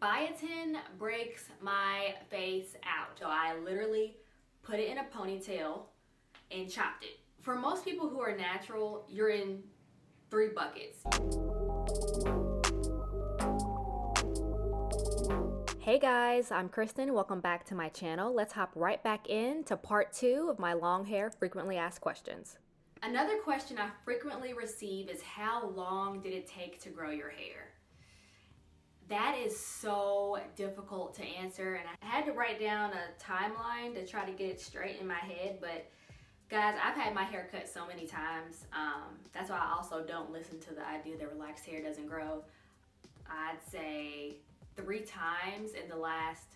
Biotin breaks my face out. So I literally put it in a ponytail and chopped it. For most people who are natural, you're in 3 buckets. Hey guys, I'm Kristen. Welcome back to my channel. Let's hop right back into part 2 of my long hair frequently asked questions. Another question I frequently receive is, how long did it take to grow your hair? That is so difficult to answer, and I had to write down a timeline to try to get it straight in my head. But guys, I've had my hair cut so many times. That's why I also don't listen to the idea that relaxed hair doesn't grow. I'd say 3 times in the last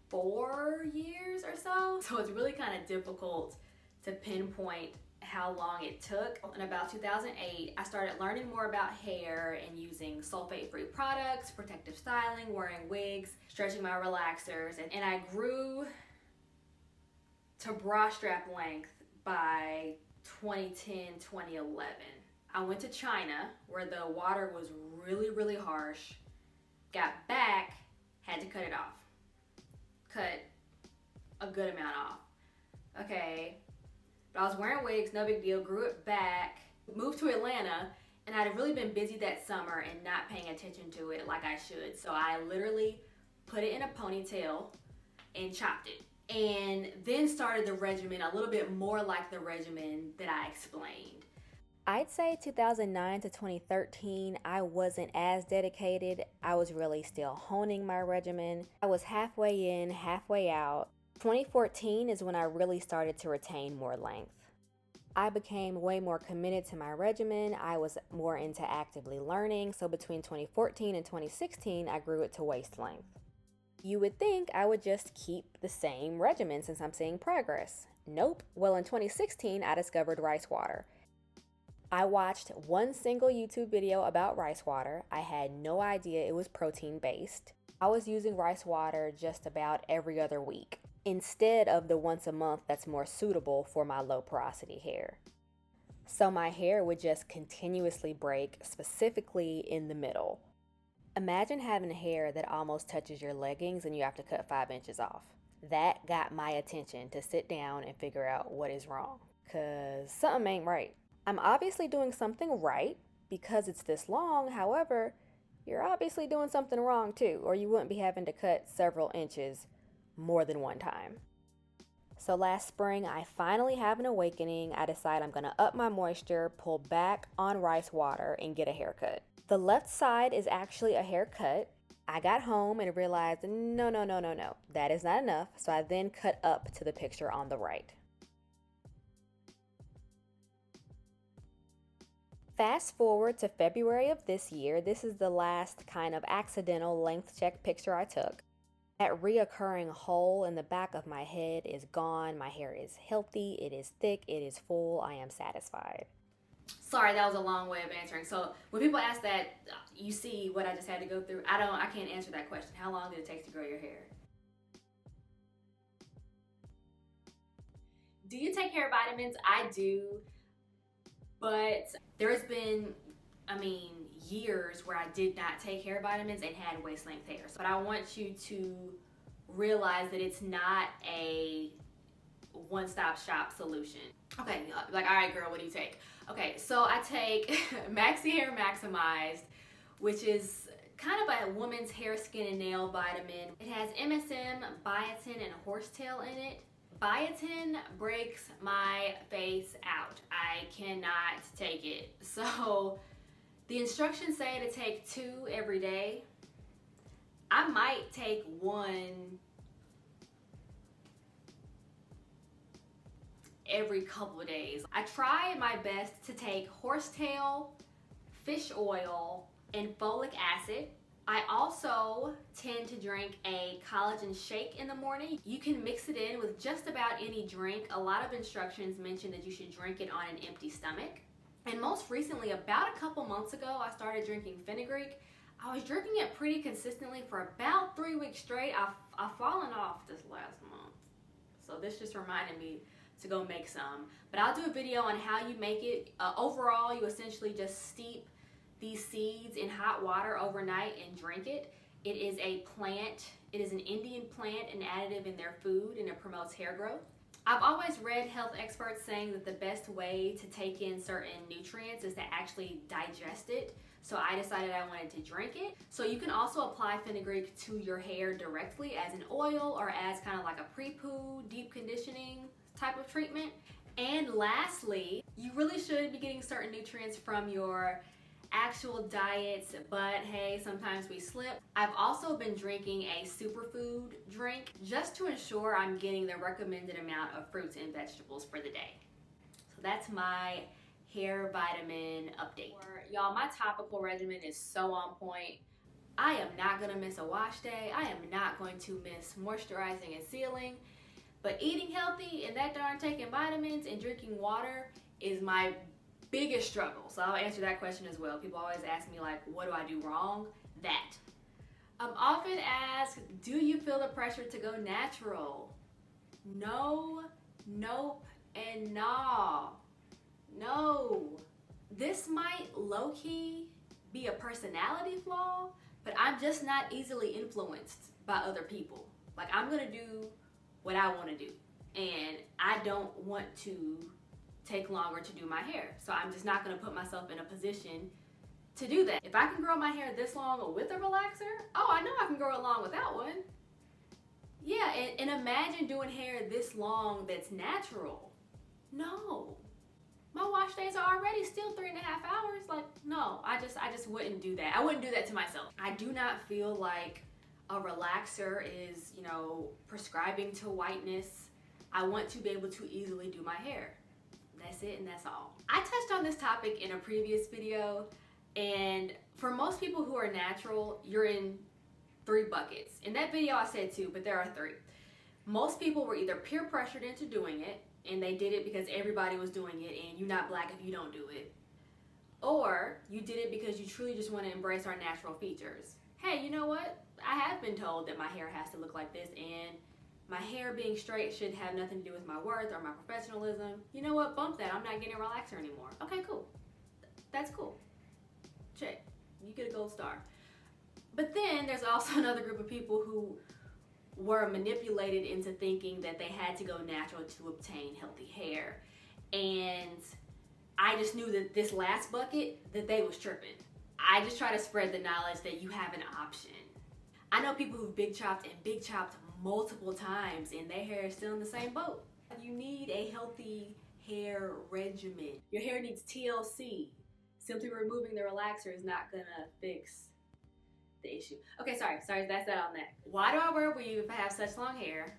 4 years or so. So it's really kind of difficult to pinpoint how long it took. In about 2008, I started learning more about hair and using sulfate-free products, protective styling, wearing wigs, stretching my relaxers, and I grew to bra strap length by 2010, 2011. I went to China where the water was really harsh, got back, had to cut it off. Cut a good amount off. Okay, but I was wearing wigs, no big deal, grew it back, moved to Atlanta, and I'd really been busy that summer and not paying attention to it like I should. So I literally put it in a ponytail and chopped it. And then started the regimen a little bit more like the regimen that I explained. I'd say 2009 to 2013, I wasn't as dedicated. I was really still honing my regimen. I was halfway in, halfway out. 2014 is when I really started to retain more length. I became way more committed to my regimen. I was more into actively learning. So between 2014 and 2016, I grew it to waist length. You would think I would just keep the same regimen since I'm seeing progress. Nope. Well, in 2016, I discovered rice water. I watched one single YouTube video about rice water. I had no idea it was protein-based. I was using rice water just about every other week, instead of the once a month that's more suitable for my low porosity hair. So my hair would just continuously break, specifically in the middle. Imagine having hair that almost touches your leggings and you have to cut 5 inches off. That got my attention to sit down and figure out what is wrong, cause something ain't right. I'm obviously doing something right because it's this long. However, you're obviously doing something wrong too, or you wouldn't be having to cut several inches more than one time. So last spring, I finally have an awakening. I decide I'm gonna up my moisture, pull back on rice water, and get a haircut. The left side is actually a haircut. I got home and realized, no, that is not enough. So I then cut up to the picture on the right. Fast forward to February of this year. This is the last kind of accidental length check picture I took. That reoccurring hole in the back of my head is gone. My hair is healthy, it is thick, it is full. I am satisfied. Sorry, that was a long way of answering. So when people ask that, you see what I just had to go through. I can't answer that question. How long did it take to grow your hair? Do you take hair vitamins? I do. But there's been, years where I did not take hair vitamins and had waist length hair. But I want you to realize that it's not a one-stop shop solution. Okay, like, all right, girl, what do you take? Okay, so I take maxi-hair maximized, which is kind of a woman's hair, skin, and nail vitamin. It has MSM, biotin, and horsetail in it. Biotin breaks my face out. I cannot take it. So the instructions say to take 2 every day. I might take 1 every couple of days. I try my best to take horsetail, fish oil, and folic acid. I also tend to drink a collagen shake in the morning. You can mix it in with just about any drink. A lot of instructions mention that you should drink it on an empty stomach. And most recently, about a couple months ago, I started drinking fenugreek. I was drinking it pretty consistently for about 3 weeks straight. I've fallen off this last month. So this just reminded me to go make some. But I'll do a video on how you make it. Overall, you essentially just steep these seeds in hot water overnight and drink it. It is a plant, it is an Indian plant, an additive in their food, and it promotes hair growth. I've always read health experts saying that the best way to take in certain nutrients is to actually digest it. So I decided I wanted to drink it. So you can also apply fenugreek to your hair directly as an oil or as kind of like a pre-poo deep conditioning type of treatment. And lastly, you really should be getting certain nutrients from your actual diets, but hey, sometimes we slip. I've also been drinking a superfood drink just to ensure I'm getting the recommended amount of fruits and vegetables for the day. So that's my hair vitamin update. Y'all, my topical regimen is so on point. I am not gonna miss a wash day. I am not going to miss moisturizing and sealing. But eating healthy and that darn taking vitamins and drinking water is my biggest struggle. So I'll answer that question as well. People always ask me like, what do I do wrong? That. I'm often asked, do you feel the pressure to go natural? No, nope, and nah. No. This might low-key be a personality flaw, but I'm just not easily influenced by other people. Like, I'm gonna do what I want to do, and I don't want to take longer to do my hair, so I'm just not going to put myself in a position to do that. If I can grow my hair this long with a relaxer, oh, I know I can grow it long without one. Yeah, and imagine doing hair this long that's natural. No, my wash days are already still 3.5 hours. Like, no, I just wouldn't do that. I wouldn't do that to myself. I do not feel like a relaxer is, you know, prescribing to whiteness. I want to be able to easily do my hair. That's it and that's all. I touched on this topic in a previous video, and for most people who are natural, you're in 3 buckets. In that video I said 2, but there are 3. Most people were either peer pressured into doing it, and they did it because everybody was doing it and you're not black if you don't do it. Or you did it because you truly just want to embrace our natural features. Hey, you know what? I have been told that my hair has to look like this, and my hair being straight should have nothing to do with my worth or my professionalism. You know what? Bump that. I'm not getting a relaxer anymore. Okay, cool. That's cool. Check. You get a gold star. But then there's also another group of people who were manipulated into thinking that they had to go natural to obtain healthy hair. And I just knew that this last bucket, that they was tripping. I just try to spread the knowledge that you have an option. I know people who've big chopped multiple times and their hair is still in the same boat. You need a healthy hair regimen. Your hair needs TLC. Simply removing the relaxer is not gonna fix the issue. Okay, sorry, that's that on that. Why do I wear a weave if I have such long hair?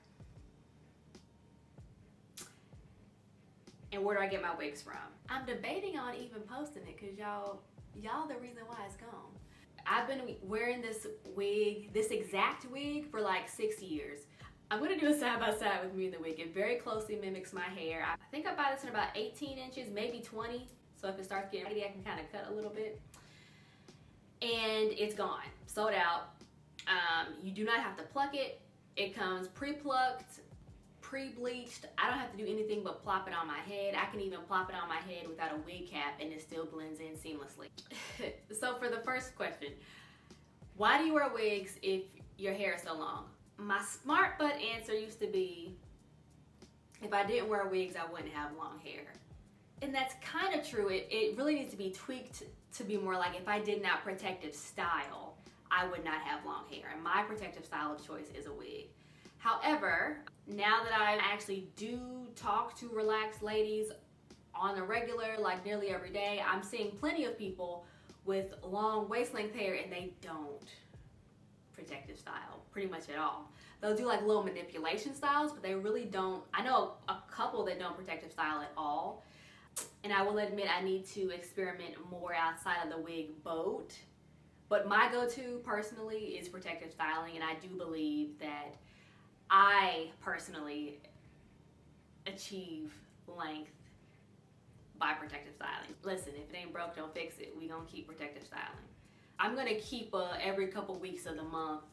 And where do I get my wigs from? I'm debating on even posting it because y'all the reason why it's gone. I've been wearing this wig, this exact wig, for like 6 years. I'm gonna do a side by side with me in the wig. It very closely mimics my hair. I think I buy this in about 18 inches, maybe 20. So if it starts getting ready, I can kind of cut a little bit. And it's gone, sold out. You do not have to pluck it. It comes pre-plucked, pre-bleached. I don't have to do anything but plop it on my head. I can even plop it on my head without a wig cap and it still blends in seamlessly. So for the first question, why do you wear wigs if your hair is so long? My smart butt answer used to be, if I didn't wear wigs, I wouldn't have long hair. And that's kind of true. It really needs to be tweaked to be more like, if I did not protective style, I would not have long hair. And my protective style of choice is a wig. However, now that I actually do talk to relaxed ladies on a regular, like nearly every day, I'm seeing plenty of people with long waist length hair and they don't protective style pretty much at all. They'll do like little manipulation styles, but they really don't. I know a couple that don't protective style at all. And I will admit I need to experiment more outside of the wig boat. But my go-to personally is protective styling, and I do believe that I personally achieve length by protective styling. Listen, if it ain't broke, don't fix it. We gonna keep protective styling. I'm gonna keep every couple weeks of the month,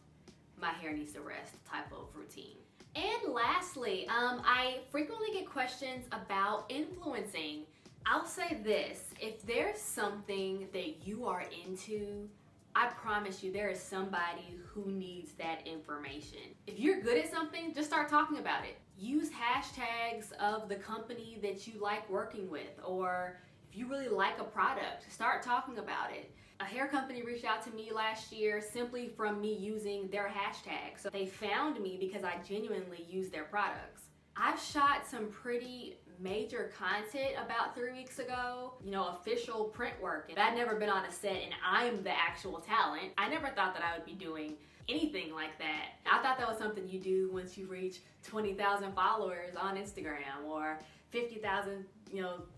my hair needs to rest type of routine. And lastly, I frequently get questions about influencing. I'll say this, if there's something that you are into, I promise you there is somebody who needs that information. If you're good at something, just start talking about it. Use hashtags of the company that you like working with, or if you really like a product, start talking about it. A hair company reached out to me last year simply from me using their hashtag. So they found me because I genuinely use their products. I've shot some pretty major content about 3 weeks ago, official print work. And I'd never been on a set and I'm the actual talent. I never thought that I would be doing anything like that. I thought that was something you do once you reach 20,000 followers on Instagram or 50,000,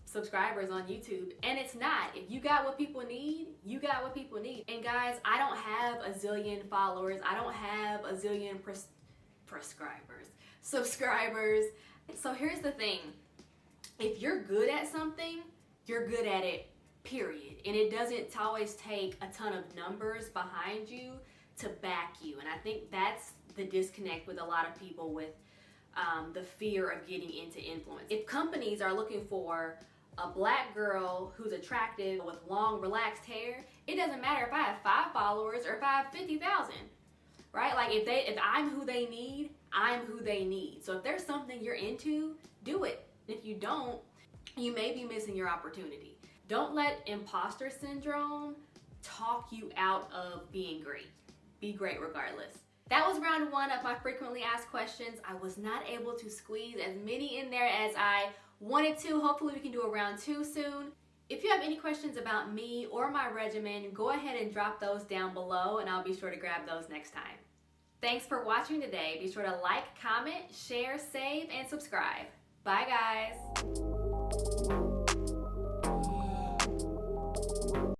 subscribers on YouTube. And it's not. If you got what people need, you got what people need. And guys, I don't have a zillion followers. I don't have a zillion subscribers. So here's the thing. If you're good at something, you're good at it, period. And it doesn't always take a ton of numbers behind you to back you. And I think that's the disconnect with a lot of people with the fear of getting into influence. If companies are looking for a black girl who's attractive with long, relaxed hair, it doesn't matter if I have 5 followers or if I have 50,000, right? Like if I'm who they need, I'm who they need. So if there's something you're into, do it. If you don't, you may be missing your opportunity. Don't let imposter syndrome talk you out of being great. Be great regardless. That was round 1 of my frequently asked questions. I was not able to squeeze as many in there as I wanted to. Hopefully we can do a round 2 soon. If you have any questions about me or my regimen, go ahead and drop those down below and I'll be sure to grab those next time. Thanks for watching today. Be sure to like, comment, share, save, and subscribe. Bye guys.